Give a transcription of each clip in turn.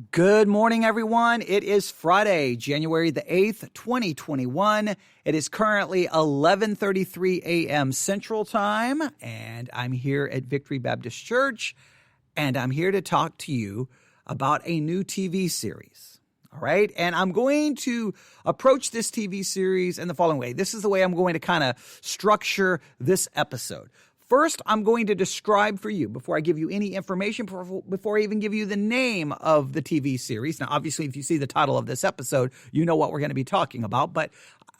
Good morning, everyone. It is Friday, January the 8th, 2021. It is currently 11:33 a.m. Central Time, and I'm here at Victory Baptist Church, and I'm here to talk to you about a new TV series. All right, and I'm going to approach this TV series in the following way. This is the way I'm going to kind of structure this episode. First, I'm going to describe for you, before I give you any information, before I even give you the name of the TV series. Now, obviously, if you see the title of this episode, you know what we're going to be talking about. But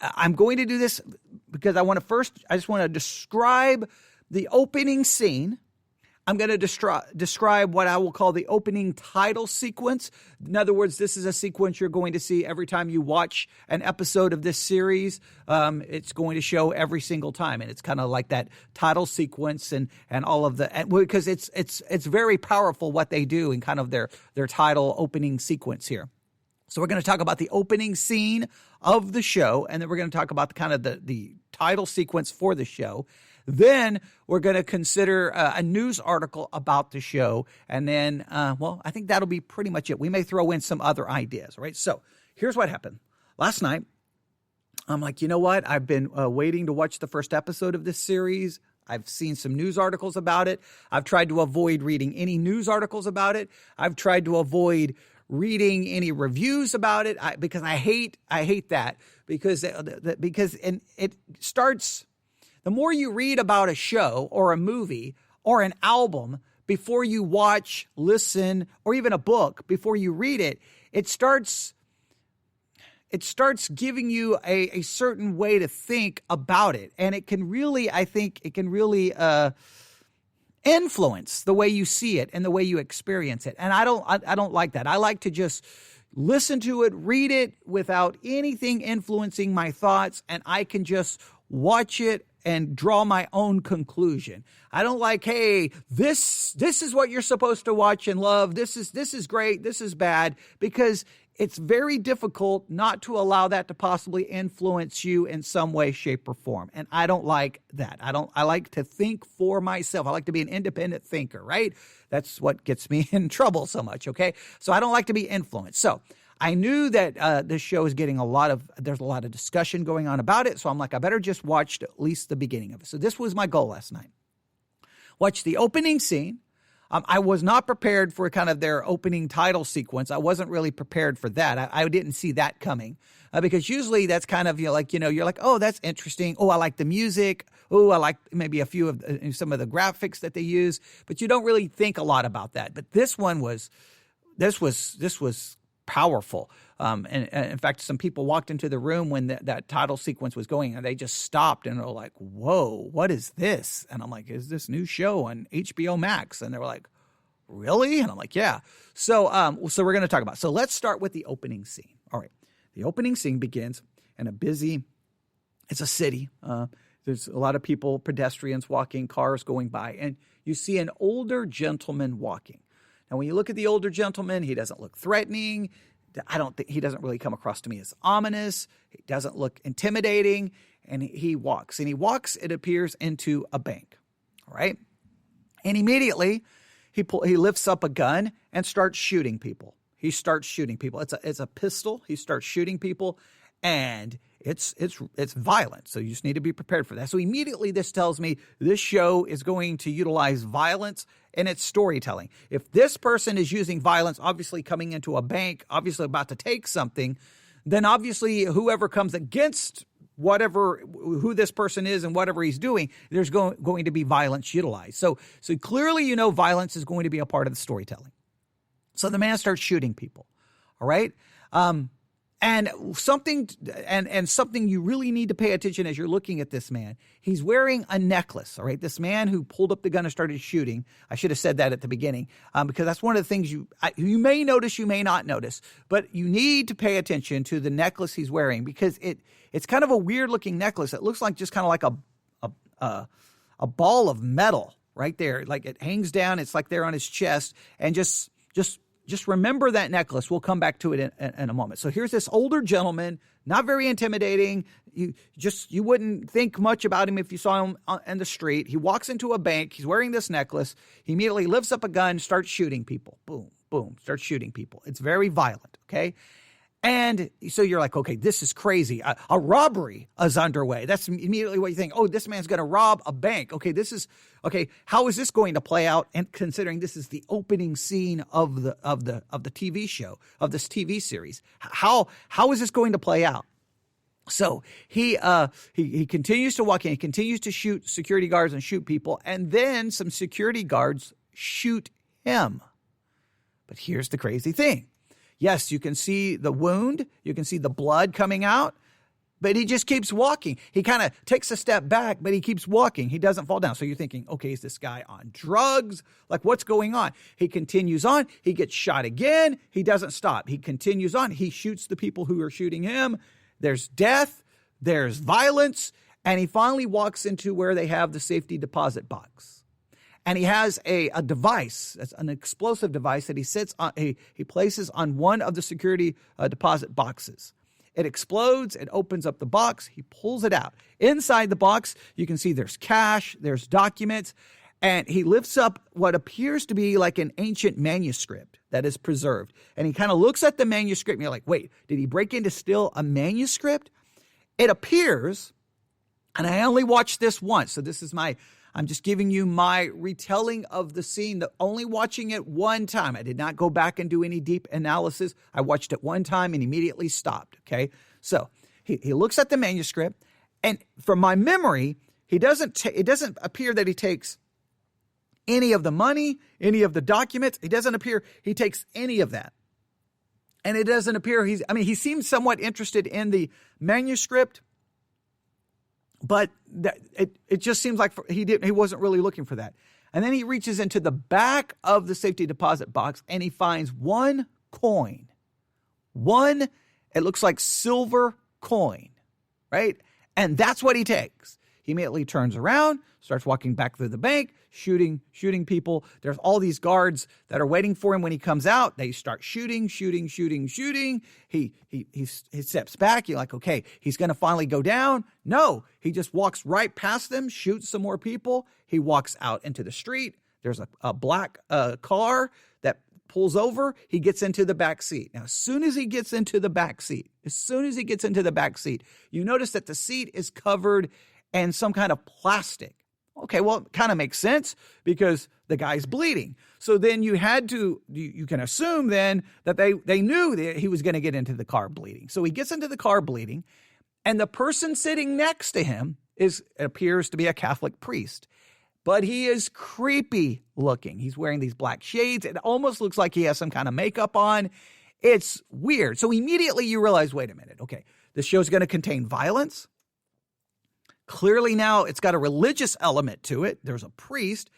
I'm going to do this because I just want to describe the opening scene. I'm going to describe what I will call the opening title sequence. In other words, this is a sequence you're going to see every time you watch an episode of this series. It's going to show every single time, and it's kind of like that title sequence and all of because it's very powerful what they do in kind of their title opening sequence here. So we're going to talk about the opening scene of the show, and then we're going to talk about the title sequence for the show. Then we're going to consider a news article about the show. And then, I think that'll be pretty much it. We may throw in some other ideas, right? So here's what happened. Last night, I'm like, you know what? I've been waiting to watch the first episode of this series. I've seen some news articles about it. I've tried to avoid reading any news articles about it. I've tried to avoid reading any reviews about it because I hate that because it starts. The more you read about a show or a movie or an album before you watch, listen, or even a book before you read it, it starts giving you a certain way to think about it. And it can really, I think, influence the way you see it and the way you experience it. And I don't like that. I like to just listen to it, read it without anything influencing my thoughts, and I can just watch it and draw my own conclusion. I don't like, hey, this is what you're supposed to watch and love. This is great. This is bad, because it's very difficult not to allow that to possibly influence you in some way, shape, or form. And I don't like that. I like to think for myself. I like to be an independent thinker, right? That's what gets me in trouble so much, okay? So I don't like to be influenced. So I knew that this show is getting there's a lot of discussion going on about it. So I'm like, I better just watch at least the beginning of it. So this was my goal last night. Watch the opening scene. I was not prepared for kind of their opening title sequence. I wasn't really prepared for that. I didn't see that coming because usually that's kind of, you're like, oh, that's interesting. Oh, I like the music. Oh, I like maybe a few of some of the graphics that they use, but you don't really think a lot about that. But this was powerful. And in fact, some people walked into the room when that title sequence was going, and they just stopped and were like, whoa, what is this? And I'm like, is this new show on HBO Max? And they were like, really? And I'm like, yeah. So we're going to talk about it. So let's start with the opening scene. All right. The opening scene begins in it's a city. There's a lot of people, pedestrians walking, cars going by, and you see an older gentleman walking. Now, when you look at the older gentleman, he doesn't look threatening. He doesn't really come across to me as ominous. He doesn't look intimidating. And he walks, it appears, into a bank. All right. And immediately he lifts up a gun and starts shooting people. It's a pistol. He starts shooting people, and it's violent. So you just need to be prepared for that. So immediately this tells me this show is going to utilize violence in its storytelling. If this person is using violence, obviously coming into a bank, obviously about to take something, then obviously whoever comes against who this person is and whatever he's doing, there's going to be violence utilized. So clearly, violence is going to be a part of the storytelling. So the man starts shooting people. All right. And something you really need to pay attention as you're looking at this man. He's wearing a necklace, all right? This man who pulled up the gun and started shooting. I should have said that at the beginning because that's one of the things you may notice, you may not notice, but you need to pay attention to the necklace he's wearing because it's kind of a weird looking necklace. It looks like just kind of like a ball of metal right there. Like it hangs down. It's like there on his chest, and just remember that necklace. We'll come back to it in a moment. So here's this older gentleman, not very intimidating. You wouldn't think much about him if you saw him in the street. He walks into a bank. He's wearing this necklace. He immediately lifts up a gun, starts shooting people. Boom, boom, starts shooting people. It's very violent, okay? And so you're like, okay, this is crazy. A robbery is underway. That's immediately what you think. Oh, this man's going to rob a bank. Okay, how is this going to play out? And considering this is the opening scene of the TV show, of this TV series, how is this going to play out? So he continues to walk in. He continues to shoot security guards and shoot people, and then some security guards shoot him. But here's the crazy thing. Yes, you can see the wound. You can see the blood coming out, but he just keeps walking. He kind of takes a step back, but he keeps walking. He doesn't fall down. So you're thinking, okay, is this guy on drugs? Like, what's going on? He continues on. He gets shot again. He doesn't stop. He continues on. He shoots the people who are shooting him. There's death. There's violence. And he finally walks into where they have the safety deposit box. And he has a device, an explosive device that he sits on. He places on one of the security deposit boxes. It explodes. It opens up the box. He pulls it out. Inside the box, you can see there's cash, there's documents, and he lifts up what appears to be like an ancient manuscript that is preserved. And he kind of looks at the manuscript, and you're like, wait, did he break in to steal a manuscript? It appears, and I only watched this once, so this is I'm just giving you my retelling of the scene, only watching it one time. I did not go back and do any deep analysis. I watched it one time and immediately stopped, okay? So he looks at the manuscript, and from my memory, it doesn't appear that he takes any of the money, any of the documents. It doesn't appear he takes any of that. And it doesn't appear he seems somewhat interested in the manuscript, but it just seems like he wasn't really looking for that. And then he reaches into the back of the safety deposit box and he finds one coin. It looks like silver coin, right? And that's what he takes. He immediately turns around, starts walking back through the bank, shooting people. There's all these guards that are waiting for him when he comes out. They start shooting. He steps back. You're like, okay, he's going to finally go down. No, he just walks right past them, shoots some more people. He walks out into the street. There's a black car that pulls over. He gets into the back seat. Now, as soon as he gets into the back seat, you notice that the seat is covered in some kind of plastic. Okay, well, it kind of makes sense because the guy's bleeding. So then you can assume then that they knew that he was going to get into the car bleeding. So he gets into the car bleeding, and the person sitting next to him appears to be a Catholic priest. But he is creepy looking. He's wearing these black shades. It almost looks like he has some kind of makeup on. It's weird. So immediately you realize, wait a minute, okay, this show's going to contain violence. Clearly now it's got a religious element to it. There's a priest,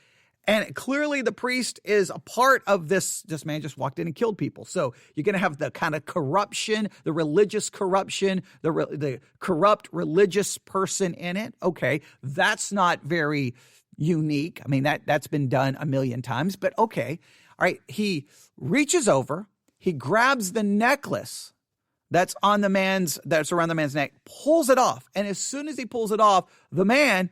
and clearly the priest is a part of this. This man just walked in and killed people. So you're going to have the kind of corruption, the religious corruption, the corrupt religious person in it. Okay, that's not very unique. I mean, that's been done a million times, but okay. All right, he reaches over, he grabs the necklace that's around the man's neck, pulls it off. And as soon as he pulls it off, the man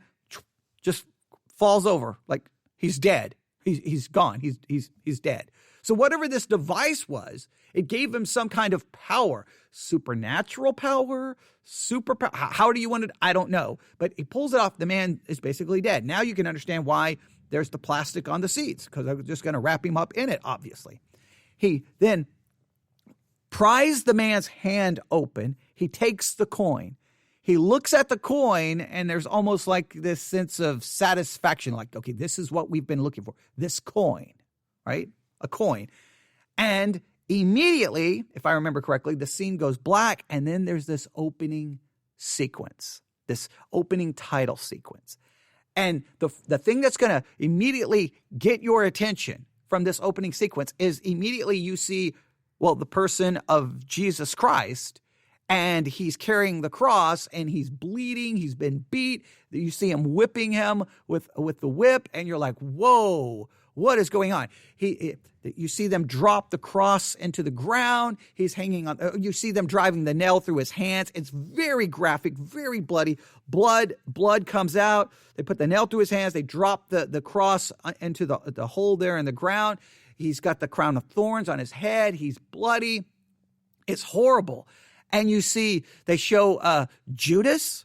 just falls over like he's dead. He's gone. He's dead. So whatever this device was, it gave him some kind of power, supernatural power, superpower. How do you want it? I don't know. But he pulls it off. The man is basically dead. Now you can understand why there's the plastic on the seats, because I was just going to wrap him up in it, obviously. He then pries the man's hand open. He takes the coin. He looks at the coin, and there's almost like this sense of satisfaction, like, okay, this is what we've been looking for, this coin, right? A coin. And immediately, if I remember correctly, the scene goes black, and then there's this opening sequence, this opening title sequence. And the thing that's going to immediately get your attention from this opening sequence is immediately you see, well, the person of Jesus Christ, and he's carrying the cross, and he's bleeding. He's been beat. You see him whipping him with the whip, and you're like, whoa, what is going on? You see them drop the cross into the ground. He's hanging on. You see them driving the nail through his hands. It's very graphic, very bloody. Blood comes out. They put the nail through his hands. They drop the cross into the hole there in the ground. He's got the crown of thorns on his head. He's bloody. It's horrible. And you see, they show Judas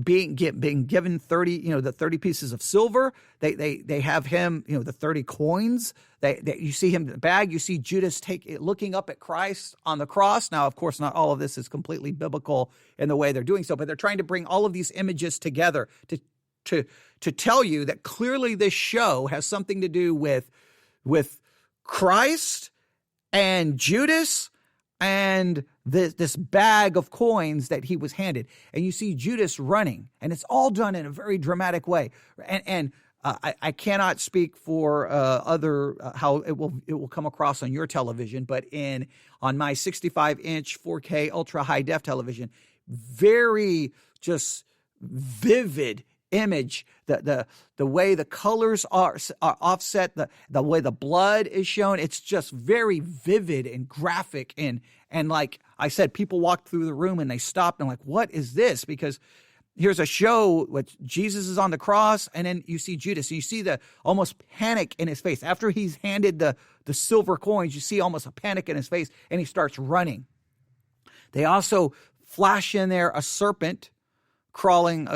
being given 30, the 30 pieces of silver. They have him, the 30 coins. You see him in the bag. You see Judas looking up at Christ on the cross. Now, of course, not all of this is completely biblical in the way they're doing so, but they're trying to bring all of these images together to tell you that clearly this show has something to do with Christ and Judas and this bag of coins that he was handed. And you see Judas running, and it's all done in a very dramatic way. And I cannot speak for how it will come across on your television, but on my 65-inch 4K ultra high def television, very just vivid image, the way the colors are offset, the way the blood is shown. It's just very vivid and graphic. And like I said, people walked through the room and they stopped and like, what is this? Because here's a show with Jesus is on the cross, and then you see Judas. And you see the almost panic in his face. After he's handed the silver coins, you see almost a panic in his face, and he starts running. They also flash in there a serpent crawling,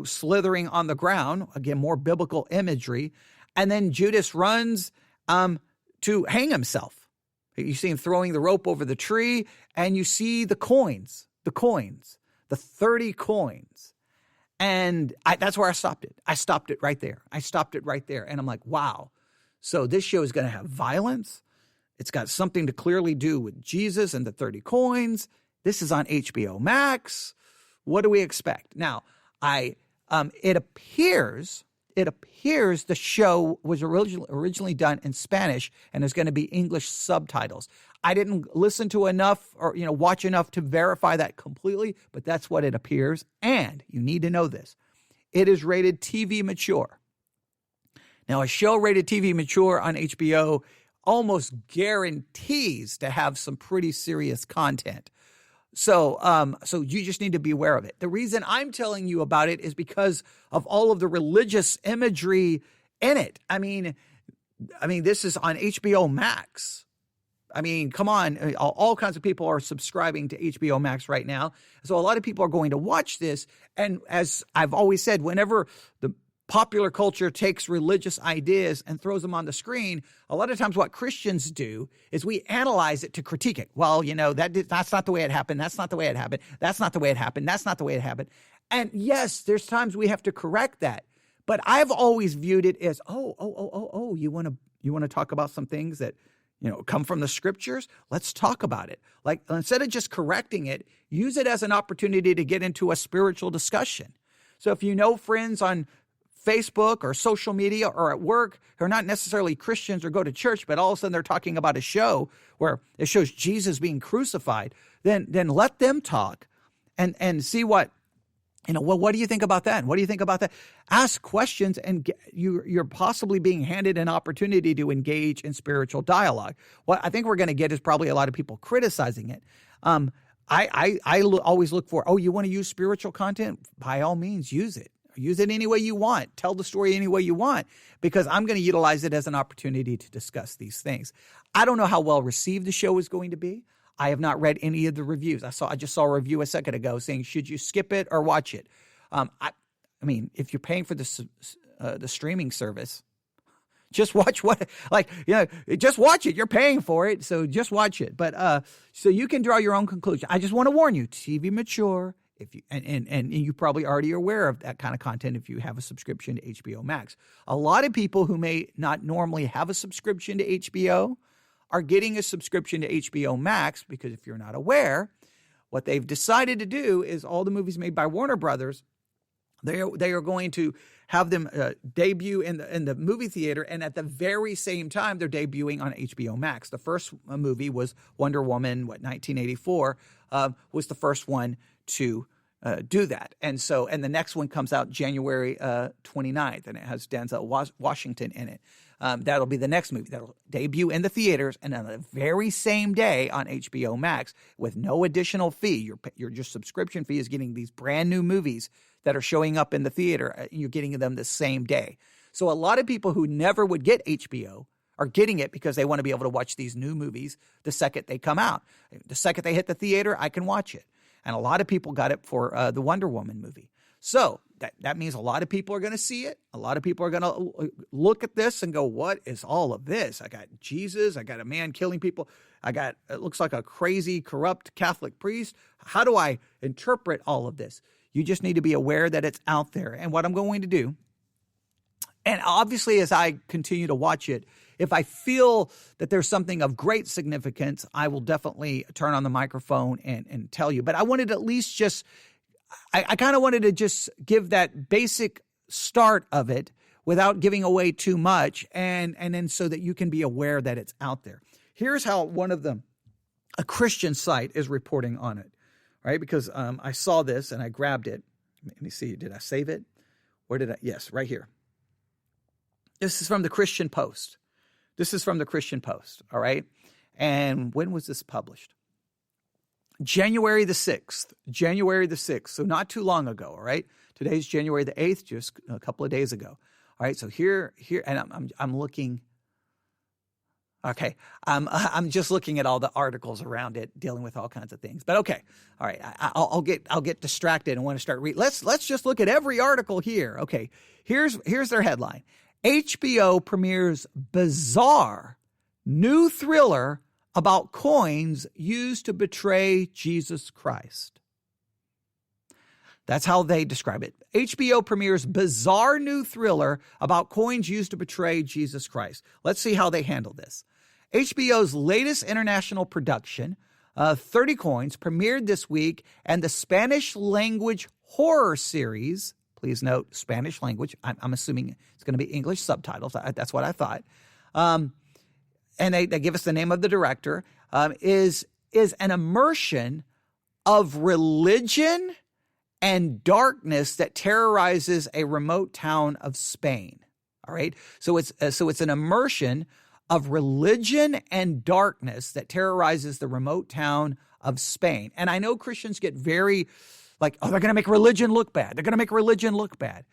slithering on the ground. Again, more biblical imagery. And then Judas runs to hang himself. You see him throwing the rope over the tree, and you see the coins, the 30 coins. And that's where I stopped it. I stopped it right there. And I'm like, wow. So this show is going to have violence. It's got something to clearly do with Jesus and the 30 coins. This is on HBO Max. What do we expect? Now, it appears the show was originally done in Spanish and there's going to be English subtitles. I didn't listen to enough or watch enough to verify that completely, but that's what it appears. And you need to know this. It is rated TV mature. Now, a show rated TV mature on HBO almost guarantees to have some pretty serious content. So you just need to be aware of it. The reason I'm telling you about it is because of all of the religious imagery in it. I mean, this is on HBO Max. I mean, come on. All kinds of people are subscribing to HBO Max right now. So a lot of people are going to watch this. And as I've always said, whenever the popular culture takes religious ideas and throws them on the screen, a lot of times what Christians do is we analyze it to critique it. Well, that's not the way it happened. That's not the way it happened. That's not the way it happened. That's not the way it happened. And yes, there's times we have to correct that. But I've always viewed it as, you want to talk about some things that, come from the scriptures? Let's talk about it. Like, instead of just correcting it, use it as an opportunity to get into a spiritual discussion. So if you know friends on Facebook or social media or at work who are not necessarily Christians or go to church, but all of a sudden they're talking about a show where it shows Jesus being crucified, then let them talk and see what do you think about that? What do you think about that? Ask questions, and you're possibly being handed an opportunity to engage in spiritual dialogue. What I think we're going to get is probably a lot of people criticizing it. I always look for, you want to use spiritual content? By all means, use it. Use it any way you want. Tell the story any way you want, because I'm going to utilize it as an opportunity to discuss these things. I don't know how well received the show is going to be. I have not read any of the reviews. I just saw a review a second ago saying, should you skip it or watch it? I mean, if you're paying for the streaming service, just watch just watch it. You're paying for it, so just watch it. But so you can draw your own conclusion. I just want to warn you, TV mature. If you and you probably already are aware of that kind of content if you have a subscription to HBO Max. A lot of people who may not normally have a subscription to HBO are getting a subscription to HBO Max because, if you're not aware, what they've decided to do is all the movies made by Warner Brothers, they are going to have them debut in the movie theater, and at the very same time they're debuting on HBO Max. The first movie was Wonder Woman, 1984, was the first one to do that. And the next one comes out January 29th, and it has Denzel Washington in it. That'll be the next movie that'll debut in the theaters, and on the very same day on HBO Max with no additional fee. Your subscription fee is getting these brand new movies that are showing up in the theater. You're getting them the same day. So a lot of people who never would get HBO are getting it because they want to be able to watch these new movies the second they come out. The second they hit the theater, I can watch it. And a lot of people got it for the Wonder Woman movie. So that means a lot of people are going to see it. A lot of people are going to look at this and go, what is all of this? I got Jesus. I got a man killing people. It looks like a crazy, corrupt Catholic priest. How do I interpret all of this? You just need to be aware that it's out there. And what I'm going to do, and obviously as I continue to watch it, if I feel that there's something of great significance, I will definitely turn on the microphone and tell you. But I wanted to at least I kind of wanted to just give that basic start of it without giving away too much, and then so that you can be aware that it's out there. Here's how a Christian site is reporting on it, right? Because I saw this and I grabbed it. Let me see. Did I save it? Yes, right here. This is from the Christian Post. All right? And when was this published? January the 6th. So not too long ago, all right? Today's January the 8th, just a couple of days ago. All right, so here, and I'm looking. Okay, I'm just looking at all the articles around it, dealing with all kinds of things. But okay, all right, I'll get distracted and want to start reading. Let's just look at every article here. Okay, here's their headline: HBO premieres bizarre new thriller about coins used to betray Jesus Christ. That's how they describe it. HBO premieres bizarre new thriller about coins used to betray Jesus Christ. Let's see how they handle this. HBO's latest international production, 30 Coins, premiered this week, and the Spanish-language horror series, please note Spanish language, I'm assuming it's going to be English subtitles, that's what I thought, and they give us the name of the director, is an immersion of religion and darkness that terrorizes a remote town of Spain. All right, so it's an immersion of religion and darkness that terrorizes the remote town of Spain. And I know Christians get very like, oh, they're going to make religion look bad. They're going to make religion look bad.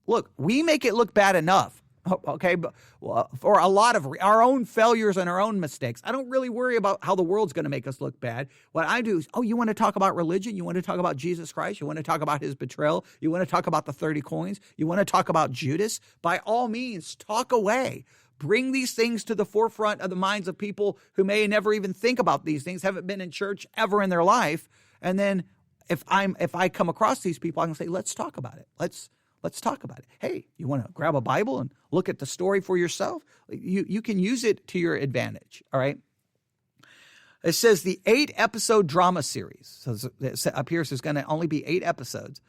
Look, we make it look bad enough. Okay, but for a lot of our own failures and our own mistakes, I don't really worry about how the world's going to make us look bad. What I do is, you want to talk about religion? You want to talk about Jesus Christ? You want to talk about his betrayal? You want to talk about the 30 coins? You want to talk about Judas? By all means, talk away. Bring these things to the forefront of the minds of people who may never even think about these things, haven't been in church ever in their life. And then if I come across these people, I can say, let's talk about it. Let's talk about it. Hey, you want to grab a Bible and look at the story for yourself? You can use it to your advantage, all right? It says the 8-episode drama series, so up here says going to only be 8 episodes,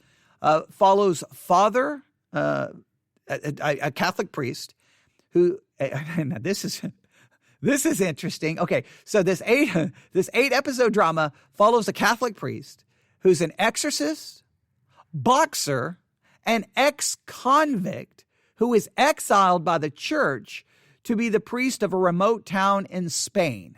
follows a Catholic priest who, now this is interesting. Okay, so this 8-episode drama follows a Catholic priest who's an exorcist, boxer, an ex-convict who is exiled by the church to be the priest of a remote town in Spain.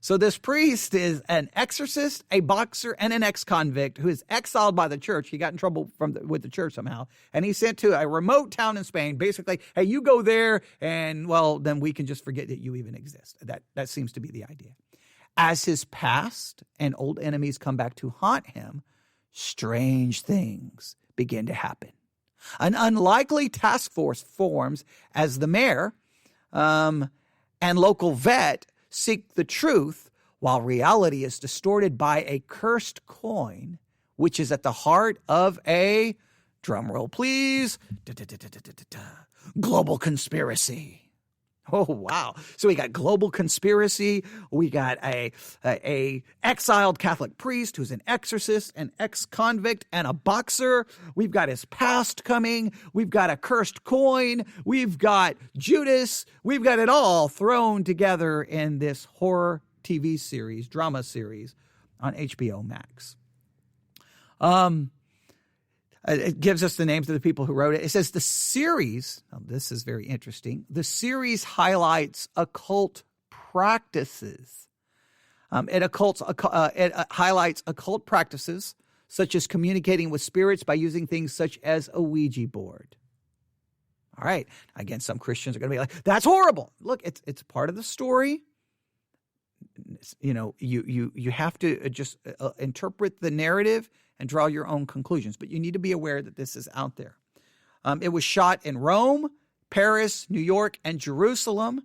So this priest is an exorcist, a boxer, and an ex-convict who is exiled by the church. He got in trouble with the church somehow, and he's sent to a remote town in Spain. Basically, hey, you go there, and well, then we can just forget that you even exist. That seems to be the idea. As his past and old enemies come back to haunt him, strange things begin to happen. An unlikely task force forms as the mayor and local vet seek the truth, while reality is distorted by a cursed coin, which is at the heart of a, drumroll please, global conspiracy. Oh, wow. So we got global conspiracy. We got a exiled Catholic priest who's an exorcist, an ex-convict, and a boxer. We've got his past coming. We've got a cursed coin. We've got Judas. We've got it all thrown together in this horror TV series, drama series on HBO Max. It gives us the names of the people who wrote it. It says the series, this is very interesting, the series highlights occult practices. It highlights occult practices such as communicating with spirits by using things such as a Ouija board. All right. Again, some Christians are going to be like, that's horrible. Look, it's part of the story. You know, you have to just interpret the narrative and draw your own conclusions, but you need to be aware that this is out there. It was shot in Rome, Paris, New York, and Jerusalem,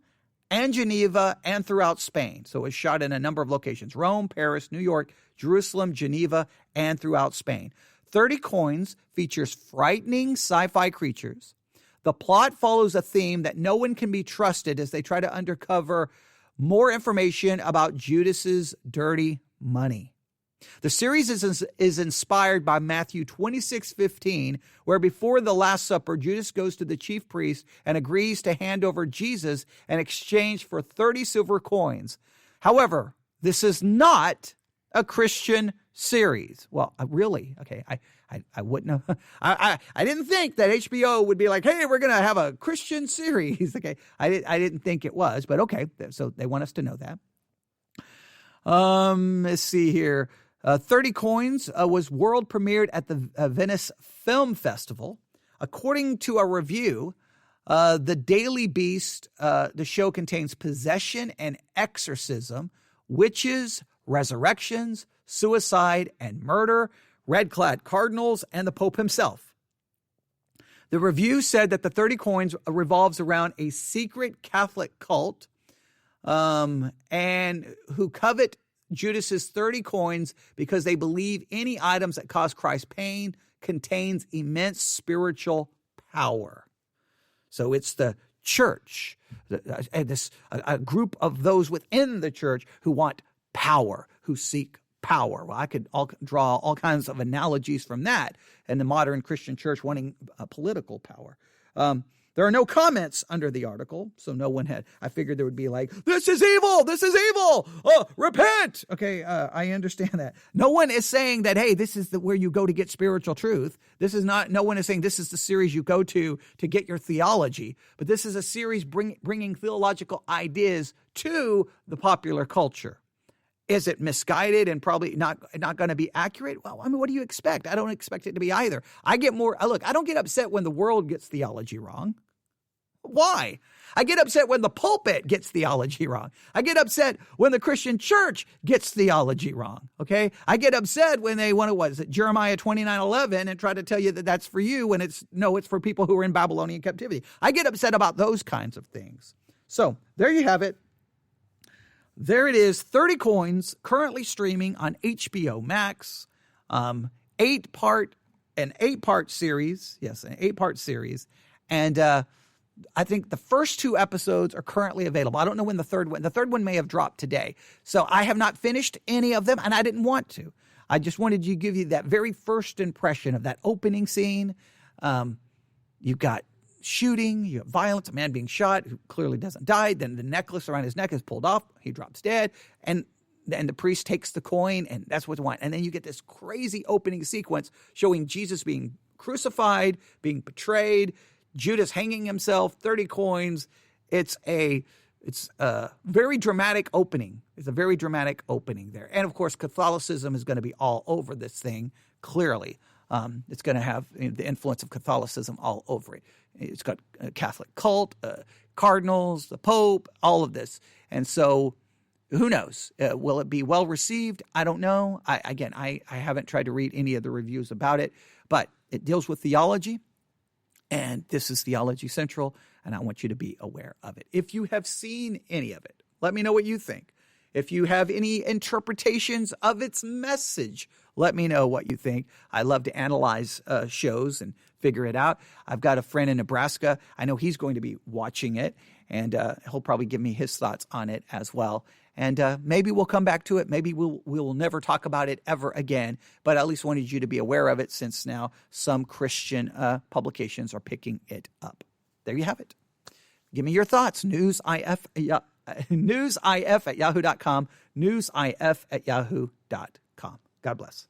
and Geneva, and throughout Spain. So it was shot in a number of locations: Rome, Paris, New York, Jerusalem, Geneva, and throughout Spain. 30 Coins features frightening sci-fi creatures. The plot follows a theme that no one can be trusted as they try to uncover more information about Judas's dirty money. The series is inspired by Matthew 26:15, where before the Last Supper, Judas goes to the chief priest and agrees to hand over Jesus in exchange for 30 silver coins. However, this is not a Christian series. Well, really? Okay, I wouldn't have. I didn't think that HBO would be like, hey, we're going to have a Christian series. Okay, I didn't think it was, but okay. So they want us to know that. Let's see here. 30 Coins was world premiered at the Venice Film Festival. According to a review, the Daily Beast, the show contains possession and exorcism, witches, resurrections, suicide and murder, red-clad cardinals, and the Pope himself. The review said that the 30 Coins revolves around a secret Catholic cult and who covet Judas's 30 coins because they believe any items that cause Christ pain contains immense spiritual power. So it's the church, a group of those within the church who want power, who seek power. Well, I could draw all kinds of analogies from that and the modern Christian church wanting political power. There are no comments under the article, so no one had. I figured there would be like, this is evil, repent. Okay, I understand that. No one is saying that, hey, this is where you go to get spiritual truth. No one is saying this is the series you go to get your theology, but this is a series bringing theological ideas to the popular culture. Is it misguided and probably not going to be accurate? Well, I mean, what do you expect? I don't expect it to be either. I don't get upset when the world gets theology wrong. Why? I get upset when the pulpit gets theology wrong. I get upset when the Christian church gets theology wrong. Okay? I get upset when they want to, Jeremiah 29:11 and try to tell you that that's for you when it's for people who are in Babylonian captivity. I get upset about those kinds of things. So there you have it. There it is, 30 Coins, currently streaming on HBO Max. 8-part series. Yes, an 8-part series. And I think the first 2 episodes are currently available. I don't know when the third one may have dropped today. So I have not finished any of them, and I didn't want to. I just wanted to give you that very first impression of that opening scene. You've got shooting, you have violence, a man being shot who clearly doesn't die. Then the necklace around his neck is pulled off. He drops dead. And the priest takes the coin, and that's what they want. And then you get this crazy opening sequence showing Jesus being crucified, being betrayed, Judas hanging himself, 30 coins. It's a very dramatic opening. It's a very dramatic opening there. And, of course, Catholicism is going to be all over this thing, clearly. It's going to have the influence of Catholicism all over it. It's got a Catholic cult, cardinals, the Pope, all of this. And so who knows? Will it be well received? I don't know. I haven't tried to read any of the reviews about it, but it deals with theology. And this is Theology Central, and I want you to be aware of it. If you have seen any of it, let me know what you think. If you have any interpretations of its message, let me know what you think. I love to analyze shows and figure it out. I've got a friend in Nebraska. I know he's going to be watching it, and he'll probably give me his thoughts on it as well. And maybe we'll come back to it. Maybe we'll never talk about it ever again. But I at least wanted you to be aware of it since now some Christian publications are picking it up. There you have it. Give me your thoughts. newsif at yahoo.com. newsif at yahoo.com. God bless.